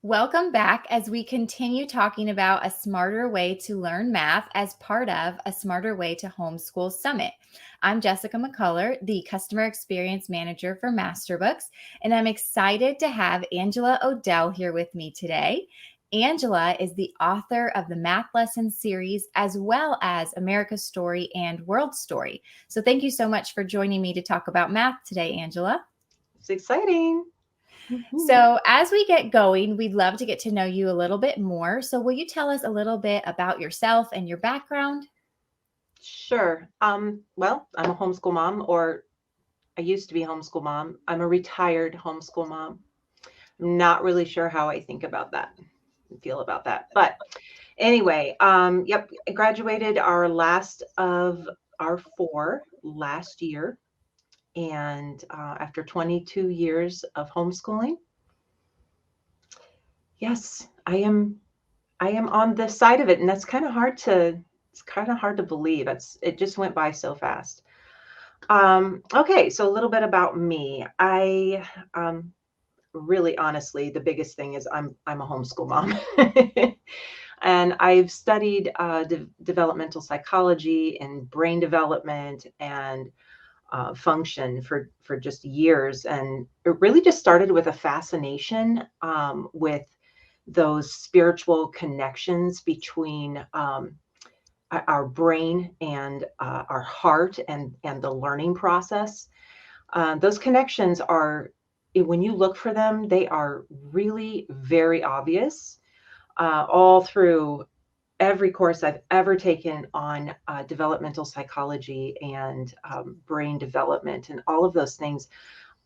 Welcome back as we continue talking about a smarter way to learn math as part of a Smarter Way to Homeschool Summit. I'm Jessica McCullough, the Customer Experience Manager for Masterbooks, and I'm excited to have Angela Odell here with me today. Angela is the author of the Math Lesson series as well as America's Story and World Story. So thank you so much for joining me to talk about math today, Angela. It's exciting. So, as we get going, we'd love to get to know you a little bit more. So, will you tell us a little bit about yourself and your background? Sure. Well, I'm a homeschool mom, or I used to be a homeschool mom. I'm a retired homeschool mom. I'm not really sure how I think about that and feel about that. But anyway, yep, I graduated our last of our four last year. And after 22 years of homeschooling, yes, I am on this side of it, and that's it's kind of hard to believe. It just went by so fast. Okay, so a little bit about me. I really honestly, the biggest thing is I'm a homeschool mom. And I've studied developmental psychology and brain development and function for just years, and it really just started with a fascination with those spiritual connections between our brain and our heart and the learning process. Those connections are, when you look for them, they are really very obvious all through every course I've ever taken on developmental psychology and brain development and all of those things.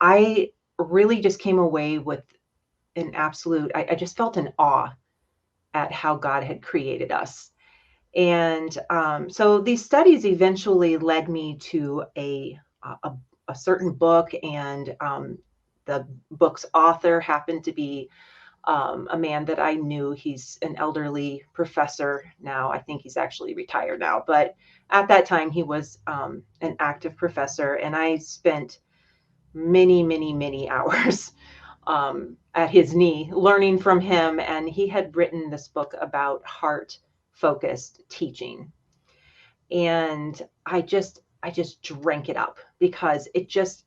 I really just came away with an absolute, I just felt an awe at how God had created us. And so these studies eventually led me to a certain book, and the book's author happened to be a man that I knew. He's an elderly professor now. I think he's actually retired now, but at that time he was an active professor, and I spent many, many, many hours at his knee learning from him. And he had written this book about heart focused teaching. And I just drank it up, because it just,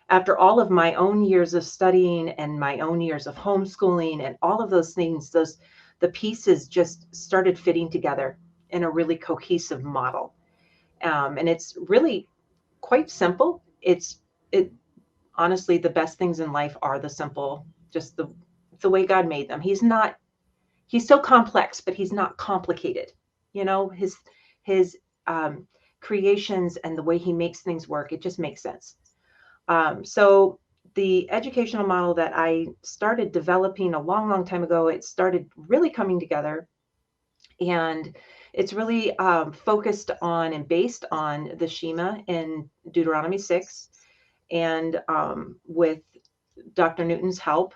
after all of my own years of studying and my own years of homeschooling and all of those things, the pieces just started fitting together in a really cohesive model. And it's really quite simple. It honestly, the best things in life are the simple, just the way God made them. He's so complex, but he's not complicated. His creations and the way he makes things work, it just makes sense. So the educational model that I started developing a long, long time ago, it started really coming together. And it's really focused on and based on the Shema in Deuteronomy 6. And with Dr. Newton's help,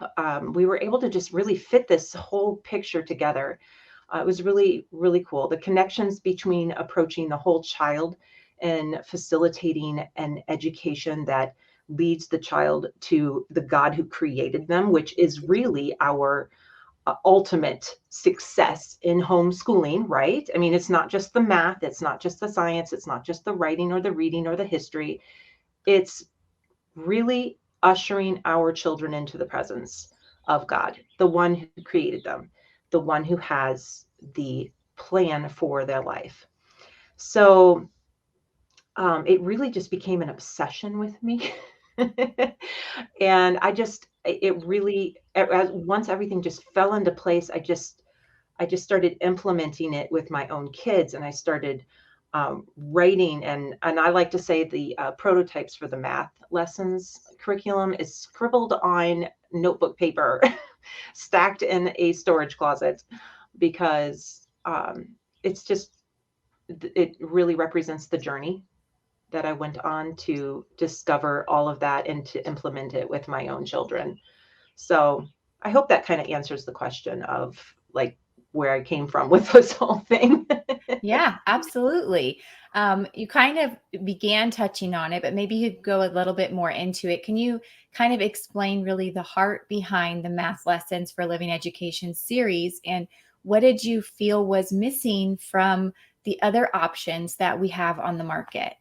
we were able to just really fit this whole picture together. It was really, really cool. The connections between approaching the whole child and facilitating an education that leads the child to the God who created them, which is really our ultimate success in homeschooling, right? I mean, it's not just the math, it's not just the science, it's not just the writing or the reading or the history. It's really ushering our children into the presence of God, the one who created them, the one who has the plan for their life. So it really just became an obsession with me. And it really, once everything just fell into place, I just started implementing it with my own kids, and I started writing, and I like to say the prototypes for the math lessons curriculum is scribbled on notebook paper, stacked in a storage closet, because it really represents the journey that I went on to discover all of that and to implement it with my own children. So I hope that kind of answers the question of like where I came from with this whole thing. Yeah, absolutely. You kind of began touching on it, but maybe you could go a little bit more into it. Can you kind of explain really the heart behind the Math Lessons for Living Education series? And what did you feel was missing from the other options that we have on the market?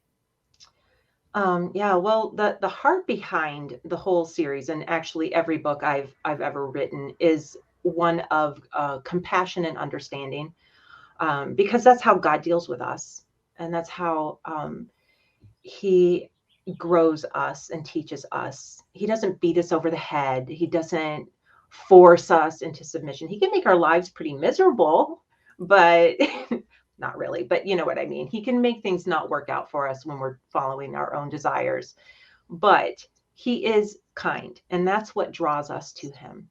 Yeah, well, the heart behind the whole series, and actually every book I've ever written, is one of compassion and understanding, because that's how God deals with us, and that's how He grows us and teaches us. He doesn't beat us over the head. He doesn't force us into submission. He can make our lives pretty miserable, but not really, but you know what I mean. He can make things not work out for us when we're following our own desires, but he is kind, and that's what draws us to him.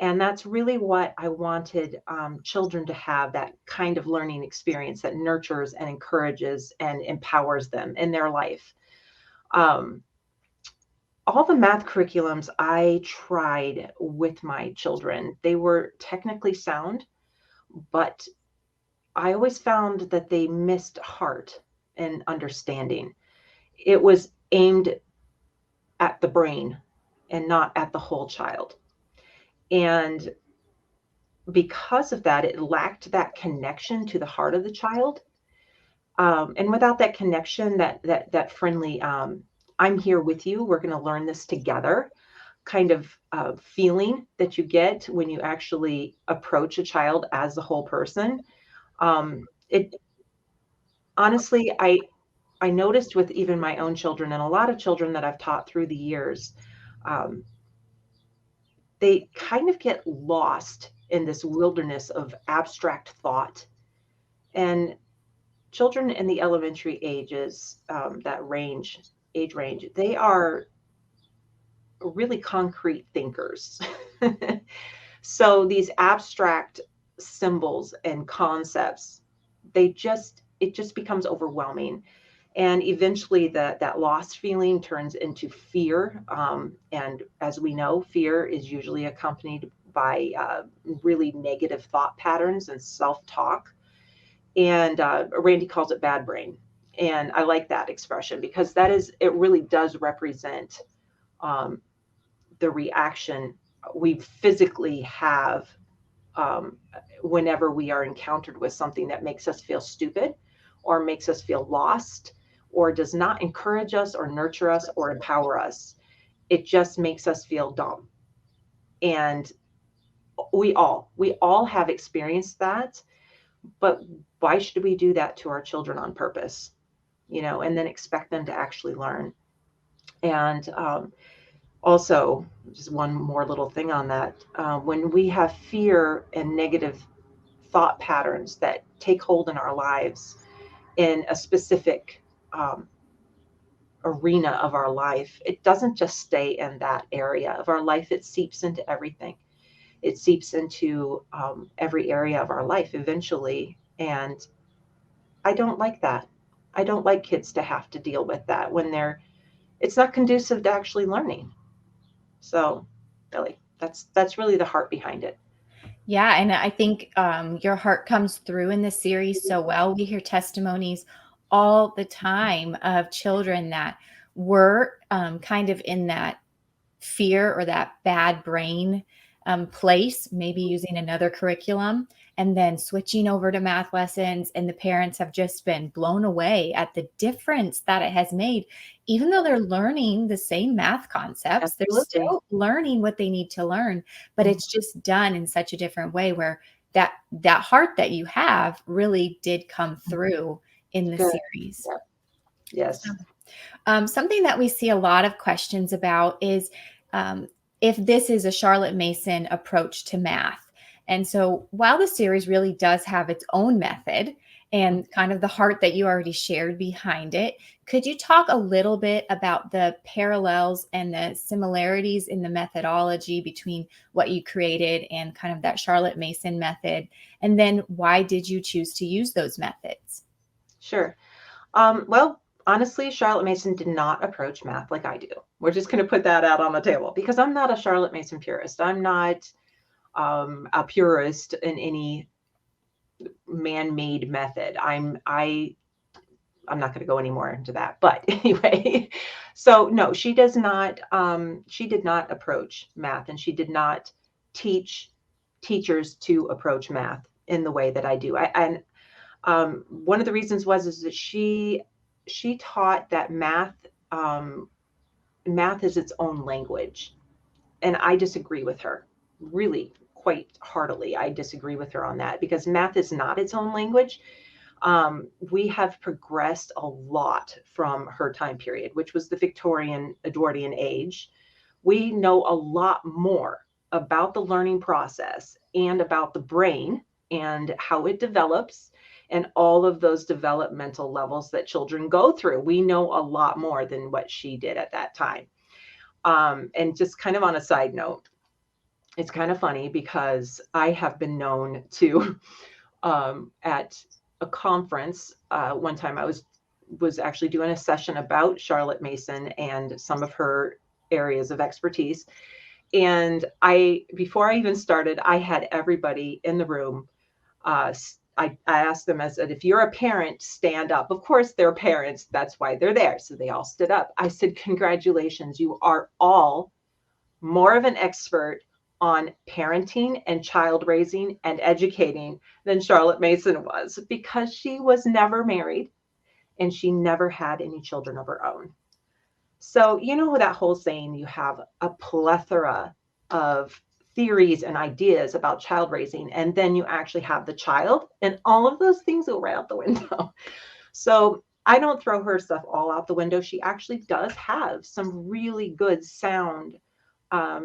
And that's really what I wanted children to have, that kind of learning experience that nurtures and encourages and empowers them in their life. Um, all the math curriculums I tried with my children, they were technically sound, but I always found that they missed heart and understanding. It was aimed at the brain and not at the whole child. And because of that, it lacked that connection to the heart of the child. And without that connection, that friendly, I'm here with you, we're going to learn this together kind of feeling that you get when you actually approach a child as the whole person. It honestly, I noticed with even my own children and a lot of children that I've taught through the years, um, they kind of get lost in this wilderness of abstract thought. And children in the elementary ages, that age range, they are really concrete thinkers. So these abstract symbols and concepts, it just becomes overwhelming. And eventually that lost feeling turns into fear. And as we know, fear is usually accompanied by really negative thought patterns and self-talk. And Randy calls it bad brain. And I like that expression because it really does represent um, the reaction we physically have um, whenever we are encountered with something that makes us feel stupid or makes us feel lost or does not encourage us or nurture us or empower us. It just makes us feel dumb. And we all have experienced that, but why should we do that to our children on purpose? And then expect them to actually learn. And also, just one more little thing on that. When we have fear and negative thought patterns that take hold in our lives in a specific arena of our life, it doesn't just stay in that area of our life, it seeps into everything. It seeps into every area of our life eventually. And I don't like that. I don't like kids to have to deal with that when it's not conducive to actually learning. So really, that's really the heart behind it. Yeah, and I think your heart comes through in this series so well. We hear testimonies all the time of children that were kind of in that fear or that bad brain place, maybe using another curriculum, and then switching over to math lessons. And the parents have just been blown away at the difference that it has made. Even though they're learning the same math concepts, they're Absolutely. still learning what they need to learn, but Mhm. it's just done in such a different way where that heart that you have really did come through in the Good. series. Yeah. Yes. Something that we see a lot of questions about is um, if this is a Charlotte Mason approach to math. And so while the series really does have its own method and kind of the heart that you already shared behind it, could you talk a little bit about the parallels and the similarities in the methodology between what you created and kind of that Charlotte Mason method? And then why did you choose to use those methods? Sure. Well, honestly, Charlotte Mason did not approach math like I do. We're just going to put that out on the table because I'm not a Charlotte Mason purist. I'm not a purist in any man-made method. I'm not going to go any more into that. But anyway, so no, she does not. She did not approach math, and she did not teach teachers to approach math in the way that I do. And one of the reasons was is that she taught that math is its own language, and I disagree with her, really quite heartily. I disagree with her on that because math is not its own language. We have progressed a lot from her time period, which was the Victorian Edwardian age. We know a lot more about the learning process and about the brain and how it develops and all of those developmental levels that children go through. We know a lot more than what she did at that time. And just kind of on a side note, it's kind of funny because I have been known to at a conference one time. I was actually doing a session about Charlotte Mason and some of her areas of expertise. And before I even started, I had everybody in the room. I asked them, I said, if you're a parent, stand up. Of course, they're parents. That's why they're there. So they all stood up. I said, congratulations. You are all more of an expert on parenting and child raising and educating than Charlotte Mason was, because she was never married and she never had any children of her own. So, you know, that whole saying, you have a plethora of theories and ideas about child raising, and then you actually have the child, and all of those things go right out the window. So I don't throw her stuff all out the window. She actually does have some really good, sound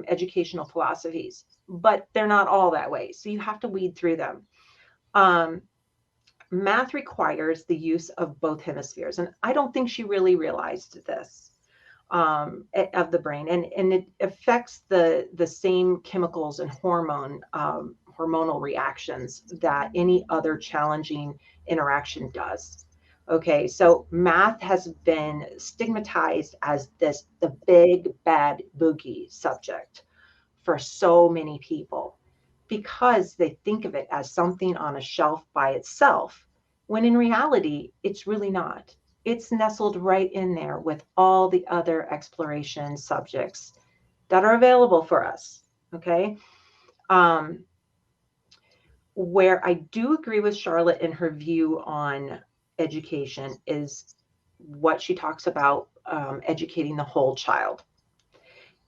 educational philosophies, but they're not all that way. So you have to weed through them. Math requires the use of both hemispheres, and I don't think she really realized this of the brain, and it affects the same chemicals and hormonal reactions that any other challenging interaction does. Okay, so math has been stigmatized as the big bad boogie subject for so many people because they think of it as something on a shelf by itself, when in reality, it's really not. It's nestled right in there with all the other exploration subjects that are available for us. Okay. Where I do agree with Charlotte in her view on education is what she talks about, educating the whole child.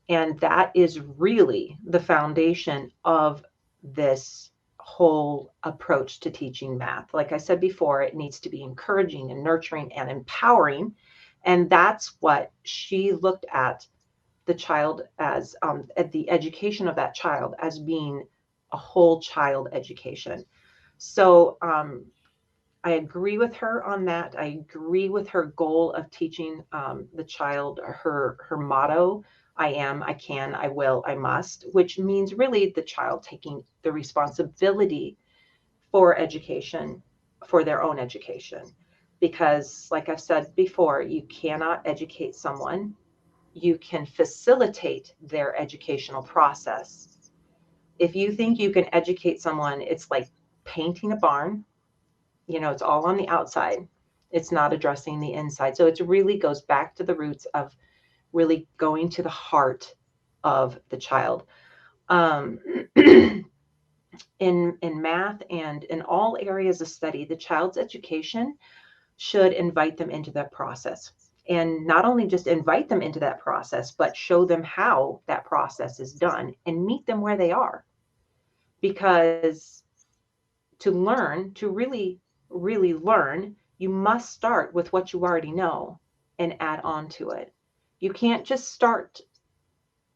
And that is really the foundation of this whole approach to teaching math. Like I said before, it needs to be encouraging and nurturing and empowering. And that's what she looked at the child as, at the education of that child as being a whole child education. So I agree with her on that. I agree with her goal of teaching the child her motto: I am, I can, I will, I must, which means really the child taking the responsibility for education, for their own education. Because, like I've said before, you cannot educate someone. You can facilitate their educational process. If you think you can educate someone, it's like painting a barn. You know, it's all on the outside. It's not addressing the inside. So it really goes back to the roots of really going to the heart of the child. In math and in all areas of study, the child's education should invite them into that process. And not only just invite them into that process, but show them how that process is done and meet them where they are. Because to learn, to really, really learn, you must start with what you already know and add on to it. You can't just start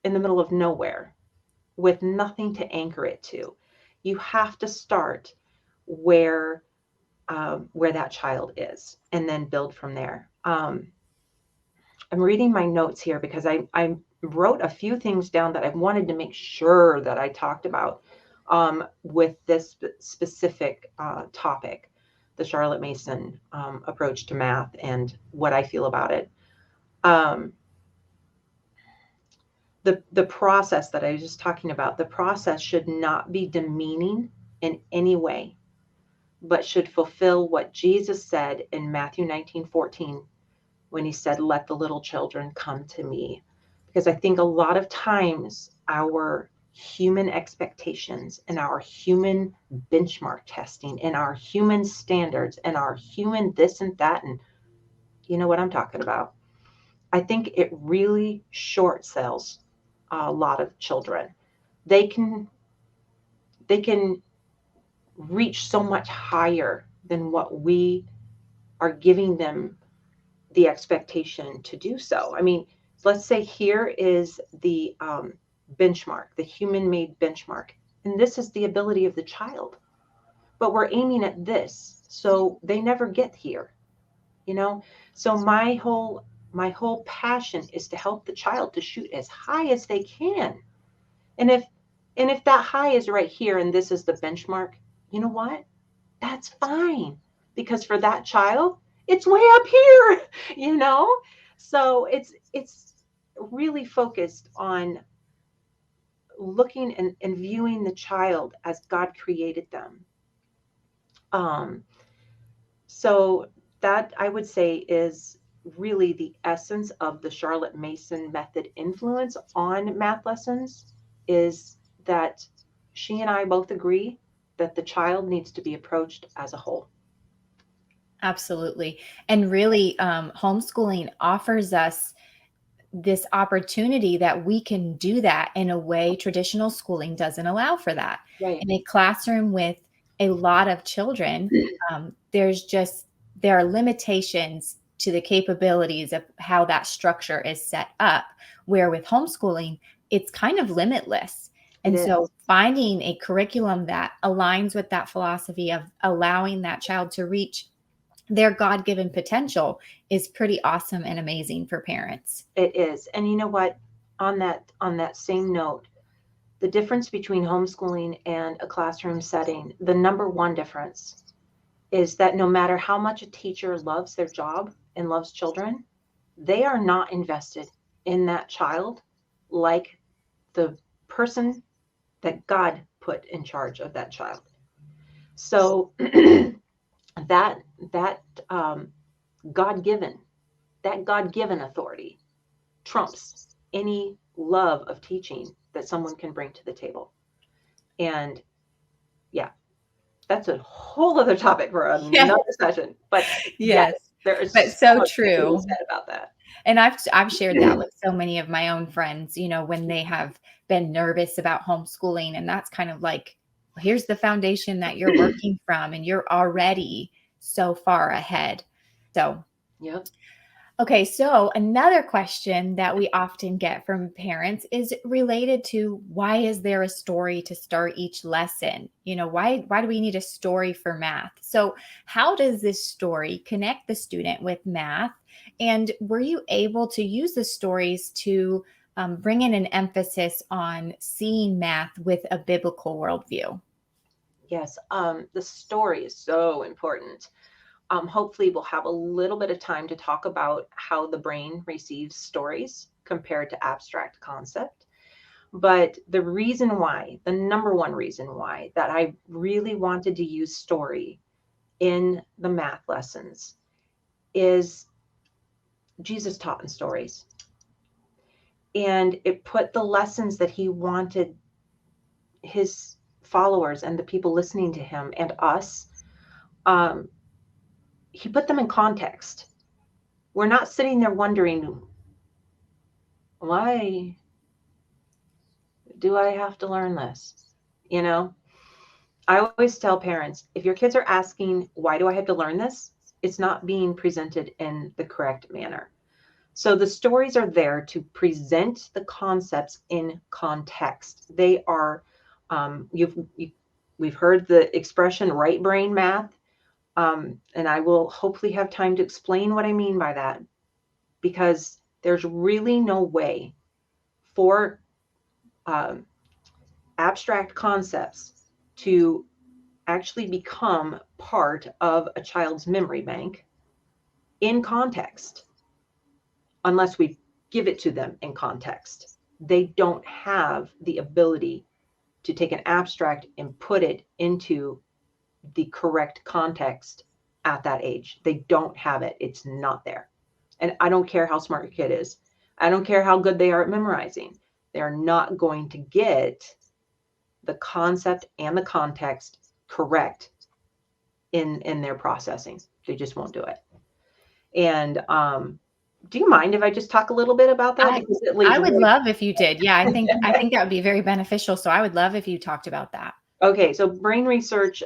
in the middle of nowhere with nothing to anchor it to. You have to start where that child is and then build from there. I'm reading my notes here because I wrote a few things down that I wanted to make sure that I talked about with this specific topic, the Charlotte Mason approach to math and what I feel about it. The process that I was just talking about, the process should not be demeaning in any way. but should fulfill what Jesus said in Matthew 19:14 when he said, "Let the little children come to me." Because I think a lot of times our human expectations and our human benchmark testing and our human standards and our human this and that, and you know what I'm talking about. I think it really short sells a lot of children. They can they can reach so much higher than what we are giving them the expectation to do so. I mean, let's say here is the benchmark, the human made benchmark, and this is the ability of the child, but we're aiming at this. So they never get here, you know? So my whole passion is to help the child to shoot as high as they can. And if that high is right here and this is the benchmark, you know what? That's fine, because for that child, it's way up here, you know? So it's really focused on looking and viewing the child as God created them. Um, so that I would say is really the essence of the Charlotte Mason method influence on math lessons, is that she and I both agree that the child needs to be approached as a whole. Absolutely. And really, homeschooling offers us this opportunity that we can do that in a way traditional schooling doesn't allow for that. Right. In a classroom with a lot of children, there are limitations to the capabilities of how that structure is set up, where with homeschooling, it's kind of limitless. It And so is. finding a curriculum that aligns with that philosophy of allowing that child to reach their God-given potential is pretty awesome and amazing for parents. It is. And you know what? On that same note, the difference between homeschooling and a classroom setting, the number one difference is that no matter how much a teacher loves their job and loves children, they are not invested in that child like the person that God put in charge of that child. So that that God-given that God-given authority trumps any love of teaching that someone can bring to the table. And yeah, that's a whole other topic for Yeah. another session. But yes, Yes. there is But so so much to be true. said about that. And I've shared that with so many of my own friends, when they have been nervous about homeschooling, and that's kind of like, here's the foundation that you're working from, and you're already so far ahead. So, Yep. okay, so another question that we often get from parents is related to, why is there a story to start each lesson? Why do we need a story for math? So, how does this story connect the student with math? And were you able to use the stories to bring in an emphasis on seeing math with a biblical worldview? Yes. The story is so important. Hopefully, we'll have a little bit of time to talk about how the brain receives stories compared to abstract concept. But the number one reason why that I really wanted to use story in the math lessons is Jesus taught in stories. And it put the lessons that he wanted his followers and the people listening to him and us, um, he put them in context. We're not sitting there wondering, why do I have to learn this? You know, I always tell parents, if your kids are asking, why do I have to learn this? It's not being presented in the correct manner. So the stories are there to present the concepts in context. They are, we've heard the expression right brain math, and I will hopefully have time to explain what I mean by that, because there's really no way for um, abstract concepts to actually become part of a child's memory bank in context unless we give it to them in context. They don't have the ability to take an abstract and put it into the correct context at that age. They don't have it. It's not there. And I don't care how smart your kid is. I don't care how good they are at memorizing. They're not going to get the concept and the context correct in their processing. They just won't do it. And do you mind if I just talk a little bit about that? I Because it I leads would right. love if you did. Yeah, I think that would be very beneficial. So I would love if you talked about that. Okay, so brain research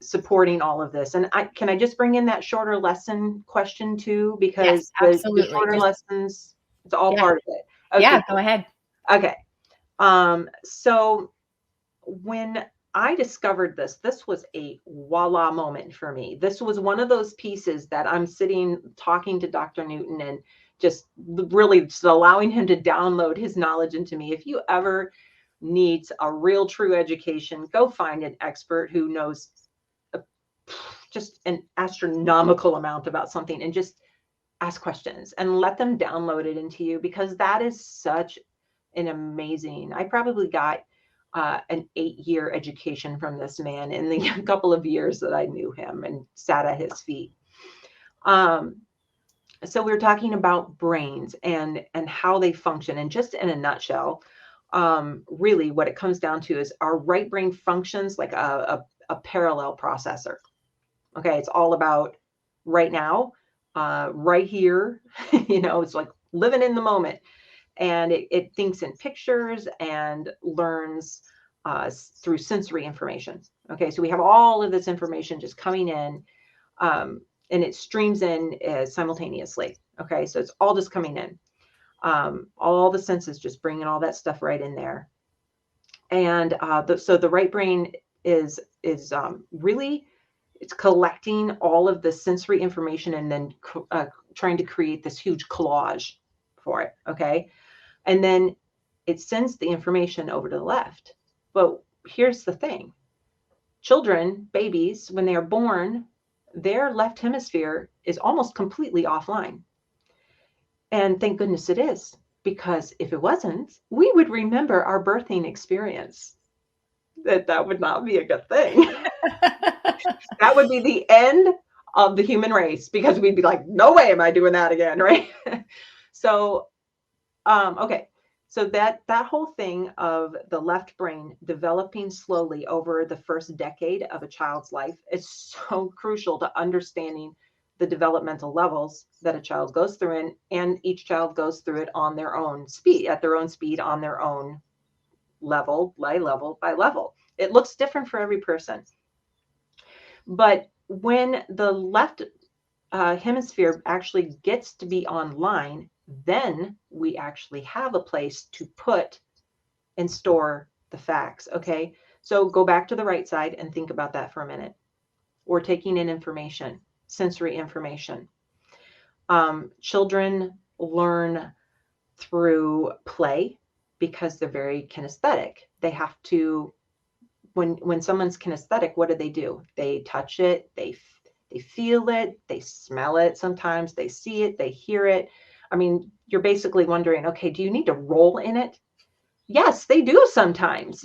supporting all of this. And can I just bring in that shorter lesson question too? Yes, Because the absolutely. shorter Just lessons, it's all yeah, part of it. yeah, Okay, go ahead. okay. So when I discovered this, this was a voila moment for me. This was one of those pieces that I'm sitting talking to Dr. Newton and just really just allowing him to download his knowledge into me. If you ever need a real true education, go find an expert who knows a, just an astronomical amount about something and just ask questions and let them download it into you, because that is such an amazing. I probably got an 8-year education from this man in the couple of years that I knew him and sat at his feet. Um, so we're talking about brains and how they function, and just in a nutshell, really what it comes down to is our right brain functions like a parallel processor. Okay, it's all about right now, right here. It's like living in the moment, and it thinks in pictures and learns through sensory information. Okay, so we have all of this information just coming in, and it streams in simultaneously. Okay, so it's all just coming in. All the senses just bringing all that stuff right in there. And so the right brain is really, it's collecting all of the sensory information and then trying to create this huge collage for it. Okay, and then it sends the information over to the left. But here's the thing: children, babies, when they are born, their left hemisphere is almost completely offline. And thank goodness it is, because if it wasn't, we would remember our birthing experience. That would not be a good thing. That would be the end of the human race, because we'd be like, no way am I doing that again, right? So okay, so that whole thing of the left brain developing slowly over the first decade of a child's life is so crucial to understanding the developmental levels that a child goes through, and each child goes through it on their own speed, at their own speed, on their own level by level by level. It looks different for every person. But when the left hemisphere actually gets to be online, then we actually have a place to put and store the facts. Okay, so go back to the right side and think about that for a minute. We're taking in information, sensory information. Children learn through play because they're very kinesthetic. They have to, when someone's kinesthetic, what do? They touch it, they feel it, they smell it, sometimes they see it, they hear it. I mean, you're basically wondering, okay, do you need to roll in it? Yes, they do sometimes.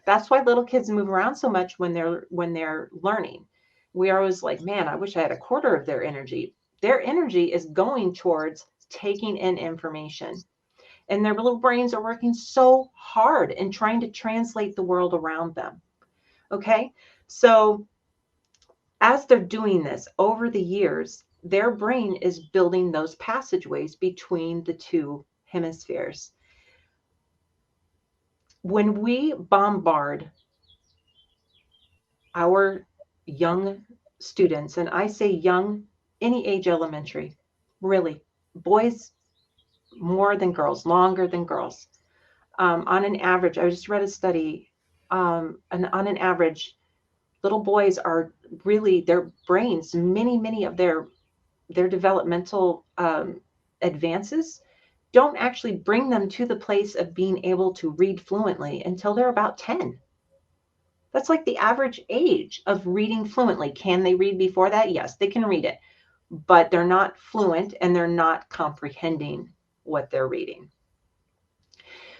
That's why little kids move around so much when they're learning. We are always like, man, I wish I had a quarter of their energy. Their energy is going towards taking in information, and their little brains are working so hard and trying to translate the world around them. Okay, so as they're doing this over the years, their brain is building those passageways between the two hemispheres. When we bombard our young students, and I say young, any age elementary, really, boys more than girls, longer than girls. On an average, I just read a study, and on an average, little boys are really, their brains, many of their developmental advances don't actually bring them to the place of being able to read fluently until they're about 10. That's like the average age of reading fluently. Can they read before that? Yes, they can read it, but they're not fluent and they're not comprehending what they're reading.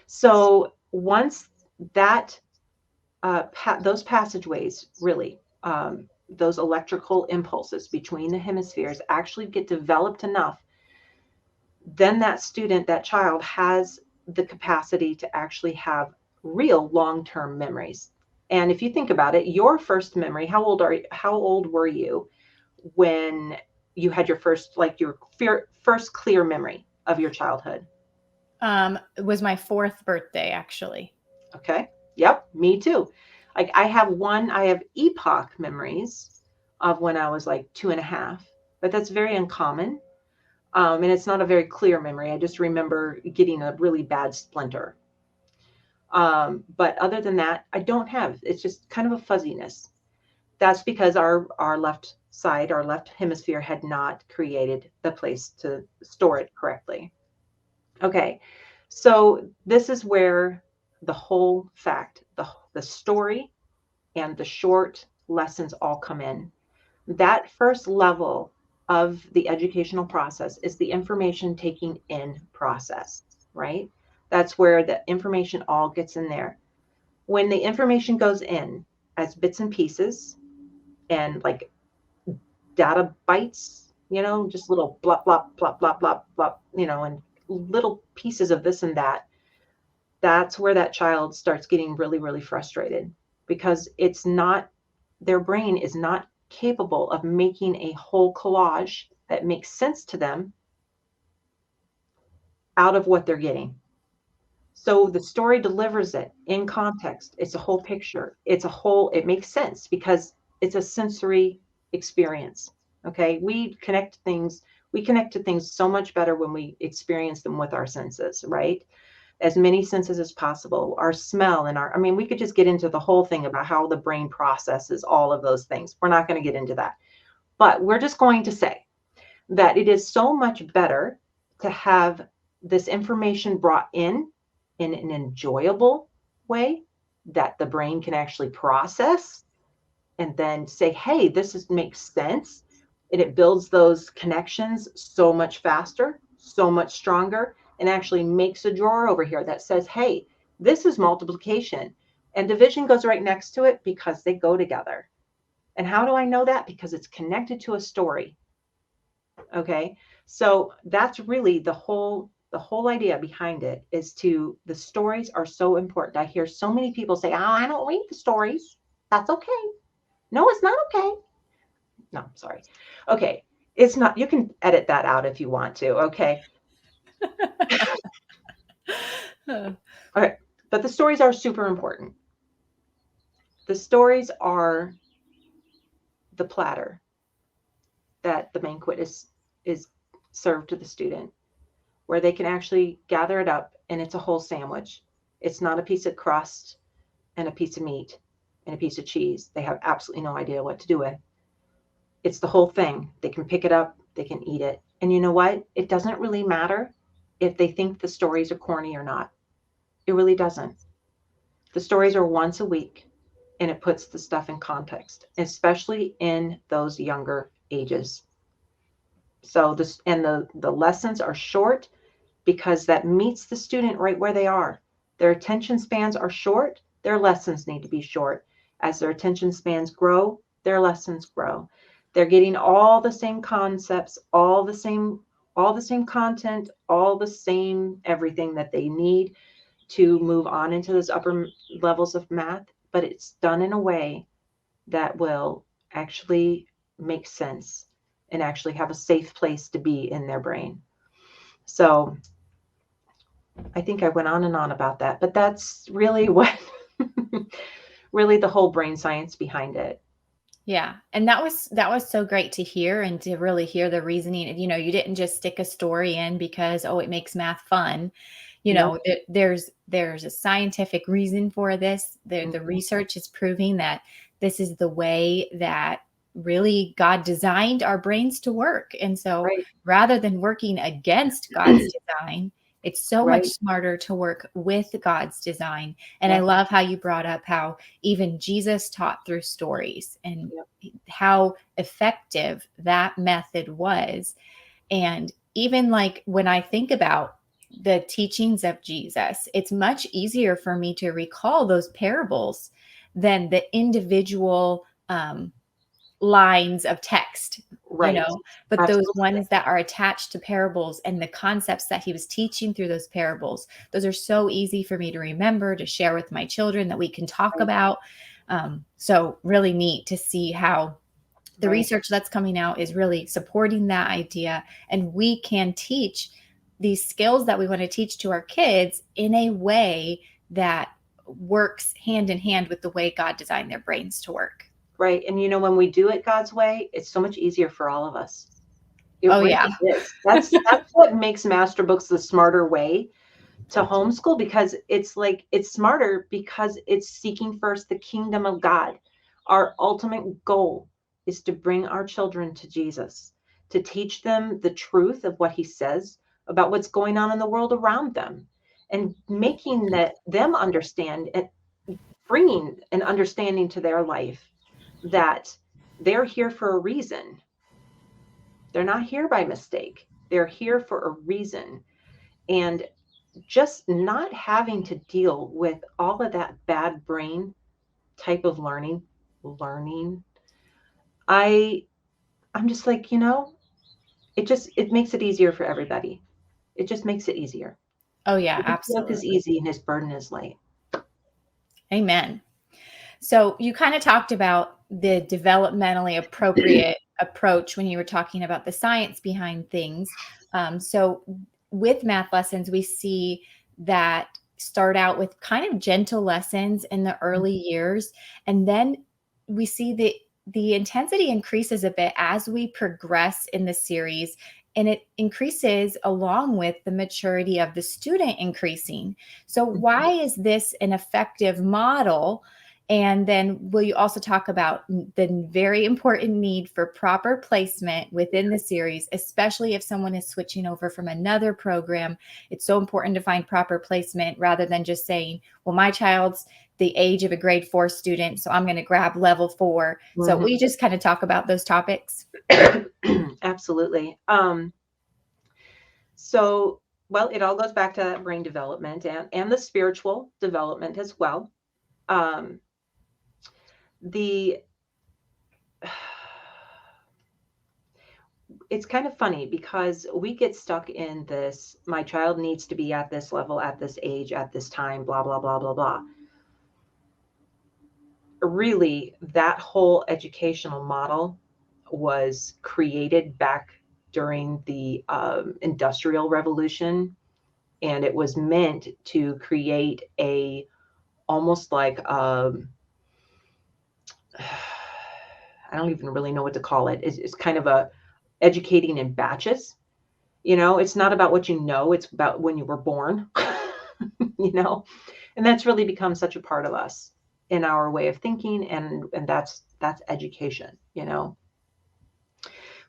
So once that those passageways, really, those electrical impulses between the hemispheres actually get developed enough, then that student, that child has the capacity to actually have real long-term memories. And if you think about it, your first memory, how old were you when you had your first, like your first clear memory of your childhood? It was my fourth birthday, actually. Okay. Yep. Me too. Like I have epoch memories of when I was like 2.5, but that's very uncommon. And it's not a very clear memory. I just remember getting a really bad splinter. But other than that, I don't have, it's just kind of a fuzziness. That's because our left side, our left hemisphere had not created the place to store it correctly. Okay. So this is where the whole fact, the story and the short lessons all come in. That first level of the educational process is the information taking in process, right? That's where the information all gets in there. When the information goes in as bits and pieces and like data bytes, just little blah, blah, blah, blah, blah, blah, and little pieces of this and that, that's where that child starts getting really, really frustrated because their brain is not capable of making a whole collage that makes sense to them out of what they're getting. So the story delivers it in context. It's a whole picture. It makes sense because it's a sensory experience. Okay. We connect to things so much better when we experience them with our senses, right? As many senses as possible, our smell and I mean, we could just get into the whole thing about how the brain processes all of those things. We're not going to get into that, but we're just going to say that it is so much better to have this information brought in an enjoyable way that the brain can actually process and then say, hey, makes sense. And it builds those connections so much faster, so much stronger, and actually makes a drawer over here that says, hey, this is multiplication. And division goes right next to it because they go together. And how do I know that? Because it's connected to a story. Okay. So that's really the whole idea behind it is the stories are so important. I hear so many people say, oh, I don't read the stories. That's okay. No, it's not okay. No, sorry. Okay. It's not, you can edit that out if you want to. Okay. Huh. Okay. But the stories are super important. The stories are the platter that the banquet is served to the student, where they can actually gather it up and it's a whole sandwich. It's not a piece of crust and a piece of meat and a piece of cheese. They have absolutely no idea what to do with. It's the whole thing. They can pick it up, they can eat it. And you know what? It doesn't really matter if they think the stories are corny or not. It really doesn't. The stories are once a week and it puts the stuff in context, especially in those younger ages. So the lessons are short because that meets the student right where they are. Their attention spans are short, their lessons need to be short. As their attention spans grow, their lessons grow. They're getting all the same concepts, all the same content, all the same everything that they need to move on into those upper levels of math, but it's done in a way that will actually make sense and actually have a safe place to be in their brain. So I think I went on and on about that, but that's really what really the whole brain science behind it. Yeah. And that was so great to hear and to really hear the reasoning. You didn't just stick a story in because, oh, it makes math fun. Nope. There's a scientific reason for this. The Mhm. research is proving that this is the way that really God designed our brains to work. And so Right. rather than working against God's design, it's so much Right. smarter to work with God's design. And I Yep. love how you brought up how even Jesus taught through stories and Yep. how effective that method was. And even like when I think about the teachings of Jesus, it's much easier for me to recall those parables than the individual lines of text, Right. but those Absolutely. ones that are attached to parables and the concepts that he was teaching through those parables, those are so easy for me to remember, to share with my children, that we can talk Right. about. So really neat to see how the Right. research that's coming out is really supporting that idea. And we can teach these skills that we want to teach to our kids in a way that works hand in hand with the way God designed their brains to work. Right. And when we do it God's way, it's so much easier for all of us. It Oh, really yeah. is. That's what makes Masterbooks the smarter way to homeschool, because it's smarter because it's seeking first the kingdom of God. Our ultimate goal is to bring our children to Jesus, to teach them the truth of what he says about what's going on in the world around them, and making them understand, and bringing an understanding to their life that they're here for a reason. They're not here by mistake. They're here for a reason. And just not having to deal with all of that bad brain type of learning, I I'm just like, it makes it easier for everybody. It just makes it easier. Oh, yeah, His yoke is absolutely. easy and his burden is light. Amen. So you kind of talked about the developmentally appropriate approach when you were talking about the science behind things. So with math lessons, we see that start out with kind of gentle lessons in the early years, and then we see the intensity increases a bit as we progress in the series, and it increases along with the maturity of the student increasing. So Mhm. why is this an effective model? And then will you also talk about the very important need for proper placement within the series, especially if someone is switching over from another program? It's so important to find proper placement rather than just saying, well, my child's the age of a grade 4 student, so I'm going to grab level 4. So Mhm. we just kind of talk about those topics. Absolutely. So, well, it all goes back to that brain development and the spiritual development as well. Um, the it's kind of funny because we get stuck in this, my child needs to be at this level, at this age, at this time, blah, blah, blah, blah, blah. Really, that whole educational model was created back during the Industrial Revolution, and it was meant to create a almost like I don't even really know what to call it. It's kind of a educating in batches. It's not about what you know, it's about when you were born. you know, and that's really become such a part of us in our way of thinking, and that's education.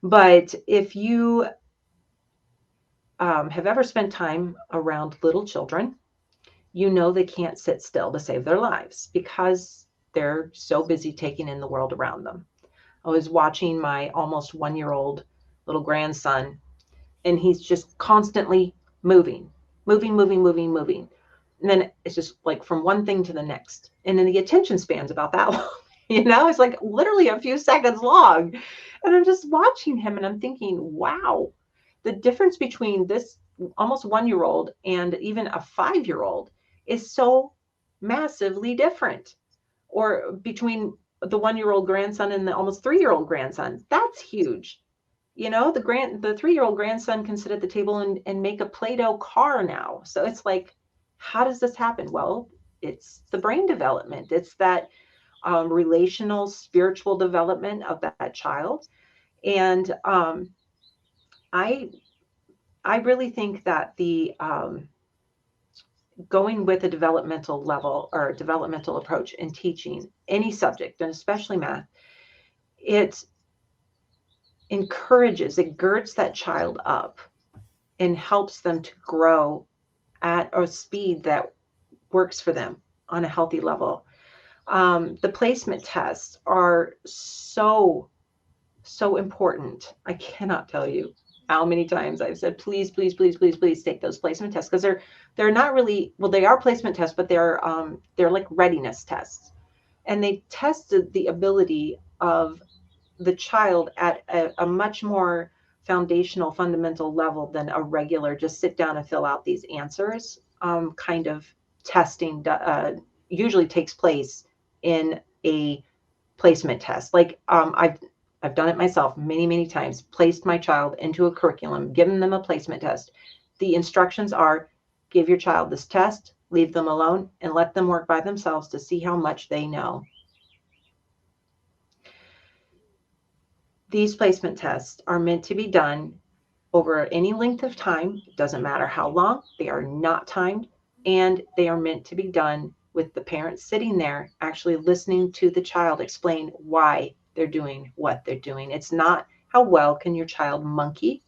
But if you have ever spent time around little children, they can't sit still to save their lives because they're so busy taking in the world around them. I was watching my almost 1-year-old little grandson, and he's just constantly moving, moving, moving, moving, moving. And then it's just like from one thing to the next. And then the attention span's about that long. It's like literally a few seconds long. And I'm just watching him and I'm thinking, wow, the difference between this almost 1-year-old and even a 5-year-old is so massively different. Or between the 1-year-old grandson and the almost 3-year-old grandson. That's huge. The 3-year-old grandson can sit at the table and make a Play-Doh car now. So it's like, how does this happen? Well, it's the brain development. It's that relational, spiritual development of that child. And I I really think that the going with a developmental level or developmental approach in teaching any subject, and especially math, it it girds that child up and helps them to grow at a speed that works for them on a healthy level. The placement tests are so, so important. I cannot tell you how many times I've said, please, please, please, please, please take those placement tests, because they're not really, well, they are placement tests, but they're like readiness tests. And they tested the ability of the child at a much more foundational, fundamental level than a regular just sit down and fill out these answers kind of testing usually takes place in a placement test. Like I've done it myself many times. Placed my child into a curriculum, given them a placement test. The instructions are: give your child this test, leave them alone, and let them work by themselves to see how much they know. These placement tests are meant to be done over any length of time. It doesn't matter how long. They are not timed, and they are meant to be done with the parents sitting there actually listening to the child explain why they're doing what they're doing. It's not how well can your child monkey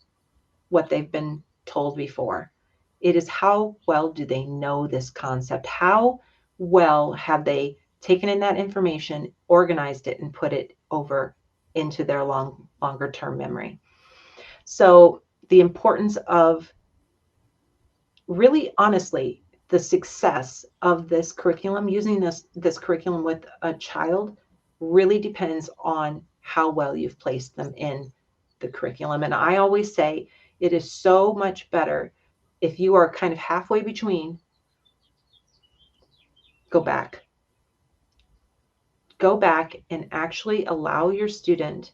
what they've been told before. It is how well do they know this concept? How well have they taken in that information, organized it, and put it over into their longer term memory? So the importance of, really honestly, the success of this curriculum, using this curriculum with a child, really depends on how well you've placed them in the curriculum. And I always say it is so much better if you are kind of halfway between. Go back. Go back and actually allow your student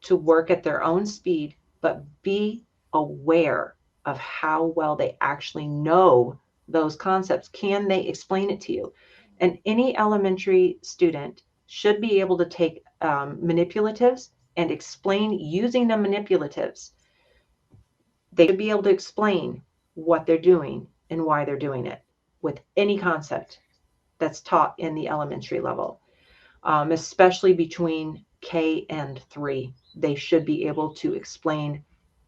to work at their own speed, but be aware of how well they actually know those concepts. Can they explain it to you? And any elementary student should be able to take manipulatives and explain using the manipulatives. They should be able to explain what they're doing and why they're doing it with any concept that's taught in the elementary level, especially between K and 3. They should be able to explain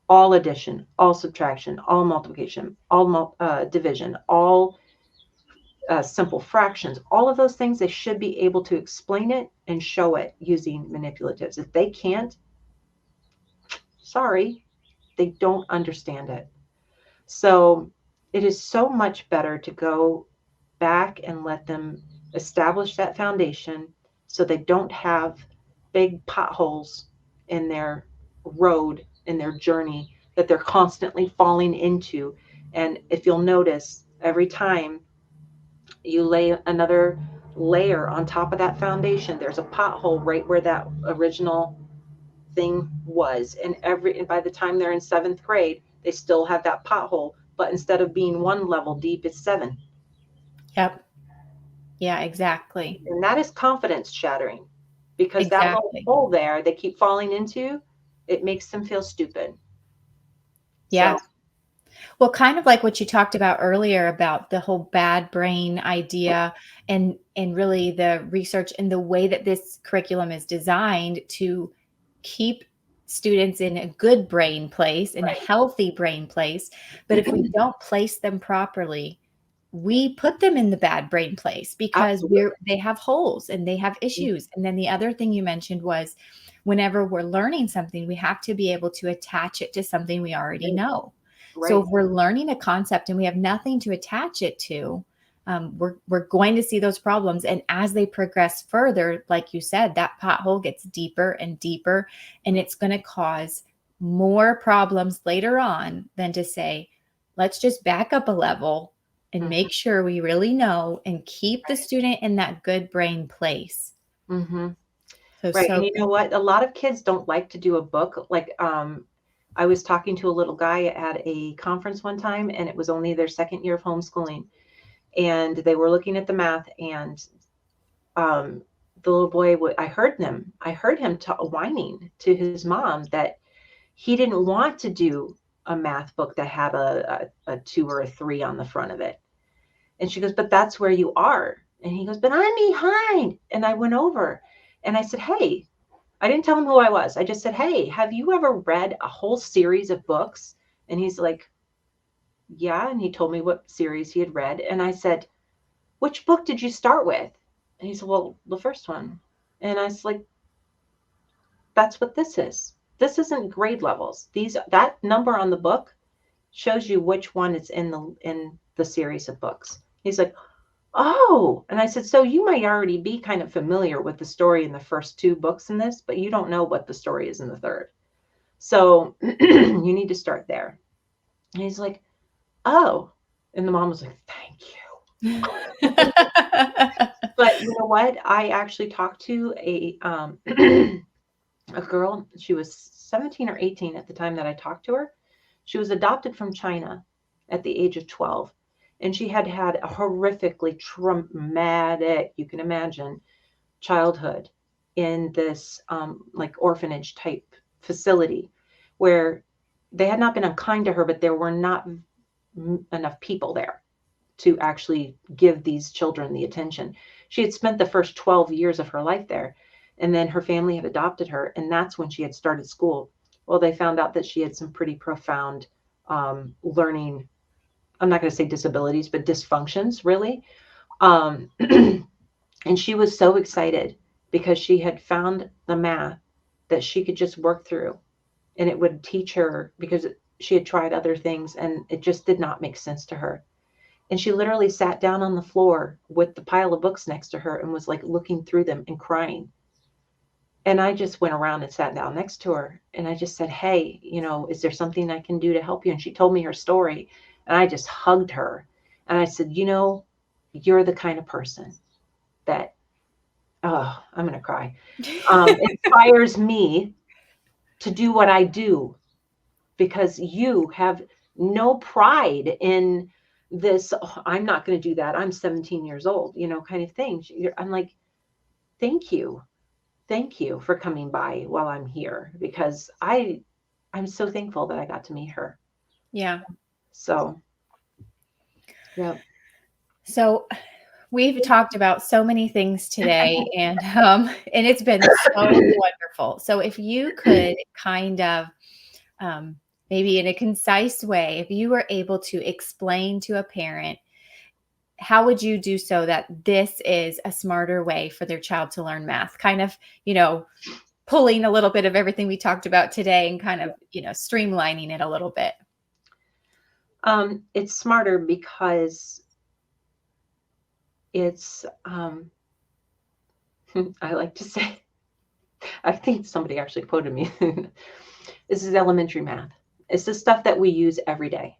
all addition, all subtraction, all multiplication, all division, all simple fractions, all of those things. They should be able to explain it and show it using manipulatives. If they can't, sorry, they don't understand it. So it is so much better to go back and let them establish that foundation so they don't have big potholes in their road, in their journey that they're constantly falling into. And if you'll notice, every time you lay another layer on top of that foundation, there's a pothole right where that original thing was. And by the time they're in 7th grade, they still have that pothole, but instead of being 1 level deep, it's 7. Yep. Yeah, exactly. And that is confidence shattering, because that little Exactly. hole there they keep falling into, it makes them feel stupid. So, Yes. Well, kind of like what you talked about earlier about the whole bad brain idea, and really the research and the way that this curriculum is designed to keep students in a good brain place, in a right. healthy brain place. But if we don't place them properly, we put them in the bad brain place because Absolutely. they have holes and they have issues. And then the other thing you mentioned was whenever we're learning something, we have to be able to attach it to something we already Right. know. So Right. if we're learning a concept and we have nothing to attach it to, we're going to see those problems. And as they progress further, like you said, that pothole gets deeper and deeper, and it's going to cause more problems later on than to say, let's just back up a level and Mm-hmm. make sure we really know and keep the student in that good brain place. Mm-hmm. So, Right. And so you know what? A lot of kids don't like to do a book. Like, I was talking to a little guy at a conference one time, and it was only their 2nd year of homeschooling. And they were looking at the math, and the little boy, I heard him whining to his mom that he didn't want to do a math book that had a 2 or a 3 on the front of it. And she goes, but that's where you are. And he goes, but I'm behind. And I went over and I said, hey, I didn't tell him who I was. I just said, hey, have you ever read a whole series of books? And he's like, yeah. And he told me what series he had read. And I said, which book did you start with? And he said, well, the first one. And I was like, that's what this is. This isn't grade levels. That number on the book shows you which one is in the series of books. He's like, Oh, and I said, so you might already be kind of familiar with the story in the first two books in this, but you don't know what the story is in the third. So you need to start there. And he's like, oh. And the mom was like, thank you. But you know what? I actually talked to a girl. She was 17 or 18 at the time that I talked to her. She was adopted from China at the age of 12. And she had had a horrifically traumatic, you can imagine, childhood in this like orphanage type facility where they had not been unkind to her, but there were not enough people there to actually give these children the attention. She had spent the first 12 years of her life there, and then her family had adopted her, and that's when she had started school. Well, they found out that she had some pretty profound learning, I'm not going to say disabilities, but dysfunctions, really. Um, and she was so excited because she had found the math that she could just work through, and it would teach her because she had tried other things and it just did not make sense to her. And she literally sat down on the floor with the pile of books next to her and was like looking through them and crying. And I just went around and sat down next to her and I just said, hey, is there something I can do to help you? And she told me her story and I just hugged her. And I said, you're the kind of person that, oh, I'm going to cry, inspires me to do what I do, because you have no pride in this, oh, I'm not going to do that, I'm 17 years old, kind of thing. I'm like, thank you. Thank you for coming by while I'm here, because I'm so thankful that I got to meet her. Yeah. So, yeah. So we've talked about so many things today, and it's been so wonderful. So if you could kind of maybe in a concise way, if you were able to explain to a parent, how would you do so that this is a smarter way for their child to learn math? Kind of, pulling a little bit of everything we talked about today and kind of, streamlining it a little bit. It's smarter because it's, I like to say, I think somebody actually quoted me. This is elementary math. It's the stuff that we use every day.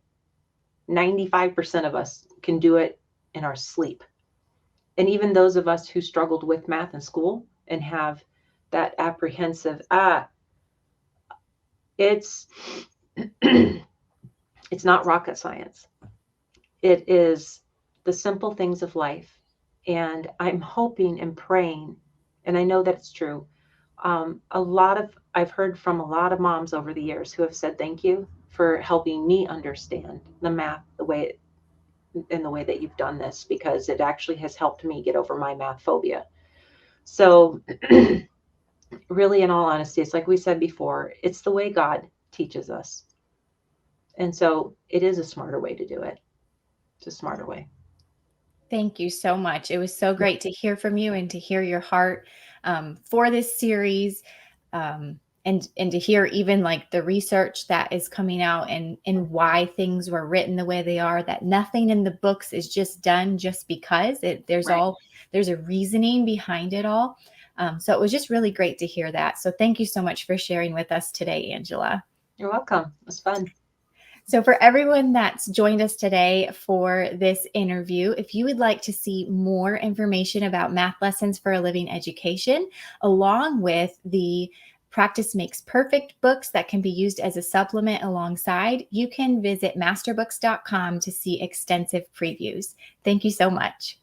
95% of us can do it in our sleep. And even those of us who struggled with math in school and have that apprehensive, it's it's not rocket science. It is the simple things of life. And I'm hoping and praying, and I know that it's true. I've heard from a lot of moms over the years who have said thank you for helping me understand the math in the way that you've done this, because it actually has helped me get over my math phobia. So really, in all honesty, it's like we said before, it's the way God teaches us. And so it is a smarter way to do it. It's a smarter way. Thank you so much. It was so great to hear from you and to hear your heart for this series, and to hear even like the research that is coming out and why things were written the way they are. That nothing in the books is just done just because there's Right. there's a reasoning behind it all. So it was just really great to hear that. So thank you so much for sharing with us today, Angela. You're welcome. It was fun. So for everyone that's joined us today for this interview, if you would like to see more information about Math Lessons for a Living Education, along with the Practice Makes Perfect books that can be used as a supplement alongside, you can visit masterbooks.com to see extensive previews. Thank you so much.